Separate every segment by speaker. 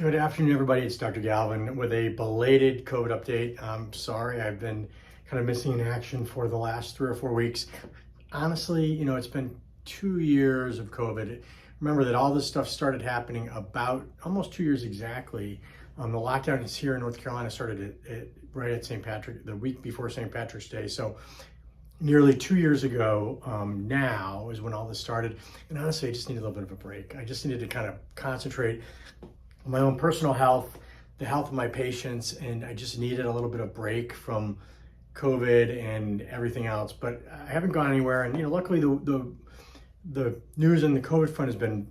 Speaker 1: Good afternoon, everybody. It's Dr. Galvin with a belated COVID update. I'm sorry, I've been kind of missing in action for the last 3 or 4 weeks. Honestly, it's been 2 years of COVID. Remember that all this stuff started happening about almost 2 years exactly. The lockdown is here in North Carolina started right at St. Patrick, the week before St. Patrick's Day. So nearly 2 years ago now is when all this started. And honestly, I just needed a little bit of a break. I just needed to kind of concentrate on my own personal health, the health of my patients, and I just needed a little bit of break from COVID and everything else. But I haven't gone anywhere, and luckily the news on the COVID front has been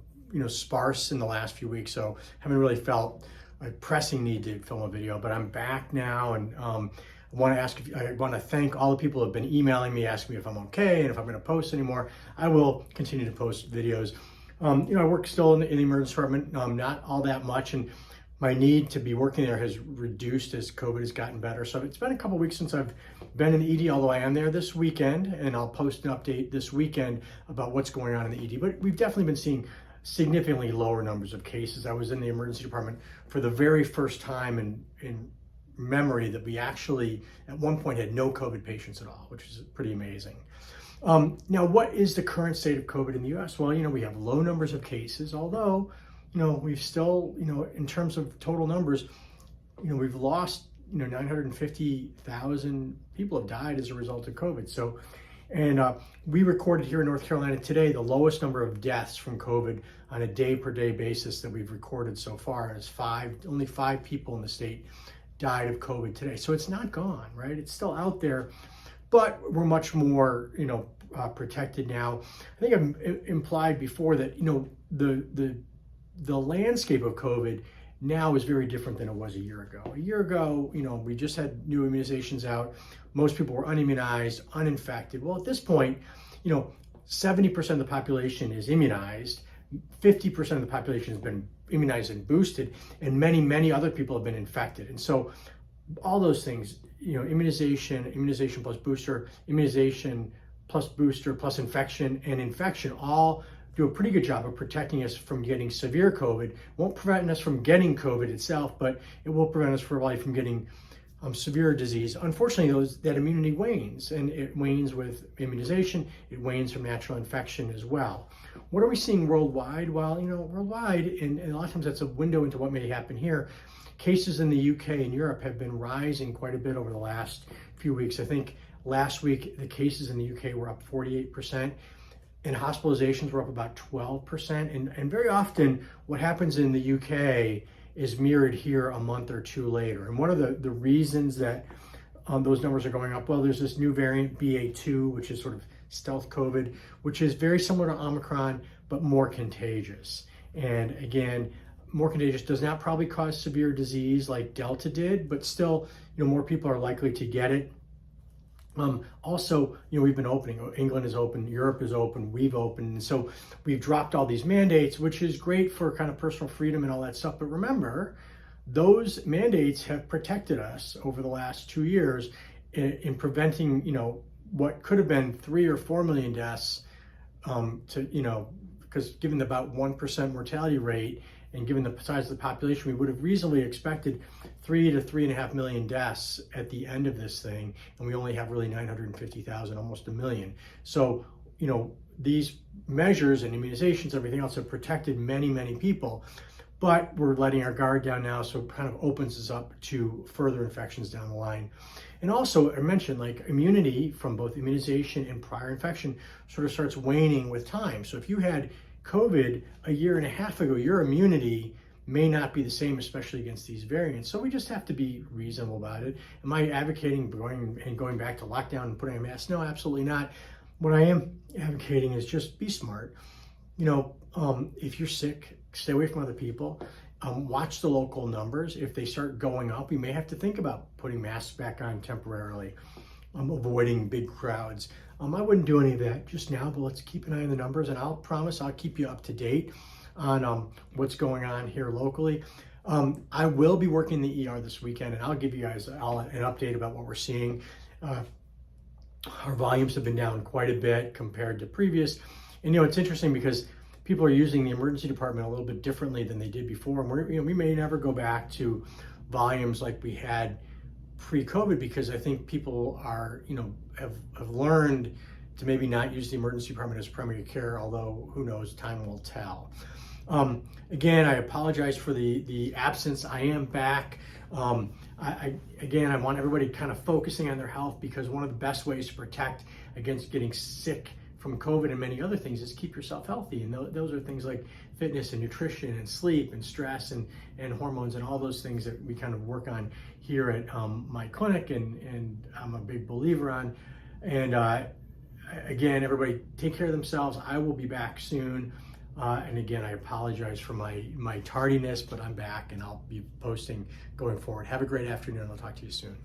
Speaker 1: sparse in the last few weeks, so haven't really felt a pressing need to film a video. But I'm back now, and I want to thank all the people who have been emailing me, asking me if I'm okay and if I'm going to post anymore. I will continue to post videos. I work still in the emergency department, not all that much, and my need to be working there has reduced as COVID has gotten better. So it's been a couple weeks since I've been in the ED, although I am there this weekend, and I'll post an update this weekend about what's going on in the ED. But we've definitely been seeing significantly lower numbers of cases. I was in the emergency department for the very first time in memory that we actually, at one point, had no COVID patients at all, which is pretty amazing. Now, what is the current state of COVID in the U.S.? Well, we have low numbers of cases, although, we've still, in terms of total numbers, we've lost, 950,000 people have died as a result of COVID. So, and we recorded here in North Carolina today the lowest number of deaths from COVID on a day-per-day basis that we've recorded so far. Is only 5 people in the state died of COVID today. So it's not gone, right? It's still out there. But we're much more, protected now. I think I've implied before that, the landscape of COVID now is very different than it was a year ago. A year ago, we just had new immunizations out. Most people were unimmunized, uninfected. Well, at this point, 70% of the population is immunized, 50% of the population has been immunized and boosted, and many, many other people have been infected. And so all those things, immunization plus booster, immunization plus booster plus infection, and infection all do a pretty good job of protecting us from getting severe COVID. Won't prevent us from getting COVID itself, but it will prevent us from getting severe disease. Unfortunately, that immunity wanes, and it wanes with immunization. It wanes from natural infection as well. What are we seeing worldwide? Well, worldwide, and a lot of times that's a window into what may happen here. Cases in the UK and Europe have been rising quite a bit over the last few weeks. I think last week the cases in the UK were up 48%, and hospitalizations were up about 12%. And very often what happens in the UK is mirrored here a month or two later. And what are the reasons that those numbers are going up? Well, there's this new variant, BA2, which is sort of stealth COVID, which is very similar to Omicron, but more contagious. And again, more contagious, does not probably cause severe disease like Delta did, but still, more people are likely to get it. Also, we've been opening. England is open, Europe is open, we've opened. And so we've dropped all these mandates, which is great for kind of personal freedom and all that stuff. But remember, those mandates have protected us over the last 2 years in preventing, what could have been 3 or 4 million deaths because given about 1% mortality rate, and given the size of the population, we would have reasonably expected 3 to 3.5 million deaths at the end of this thing, and we only have really 950,000, almost 1 million. So, these measures and immunizations, everything else have protected many, many people, but we're letting our guard down now, so it kind of opens us up to further infections down the line. And also, I mentioned, immunity from both immunization and prior infection sort of starts waning with time. So if you had COVID a year and a half ago, your immunity may not be the same, especially against these variants. So we just have to be reasonable about it. Am I advocating going back to lockdown and putting a mask? No, absolutely not. What I am advocating is just be smart. If you're sick, stay away from other people. Watch the local numbers. If they start going up, we may have to think about putting masks back on temporarily. Avoiding big crowds. I wouldn't do any of that just now, but let's keep an eye on the numbers, and I'll promise I'll keep you up to date on what's going on here locally. I will be working the ER this weekend, and I'll give you guys an update about what we're seeing. Our volumes have been down quite a bit compared to previous. And it's interesting because people are using the emergency department a little bit differently than they did before. And we may never go back to volumes like we had pre-COVID, because I think people are, have learned to maybe not use the emergency department as primary care, although who knows, time will tell. Again, I apologize for the absence. I am back. I want everybody kind of focusing on their health, because one of the best ways to protect against getting sick from COVID and many other things is keep yourself healthy. And those are things like fitness and nutrition and sleep and stress and hormones and all those things that we kind of work on here at my clinic, and I'm a big believer on. And again, everybody take care of themselves. I will be back soon. And again, I apologize for my tardiness, but I'm back and I'll be posting going forward. Have a great afternoon. I'll talk to you soon.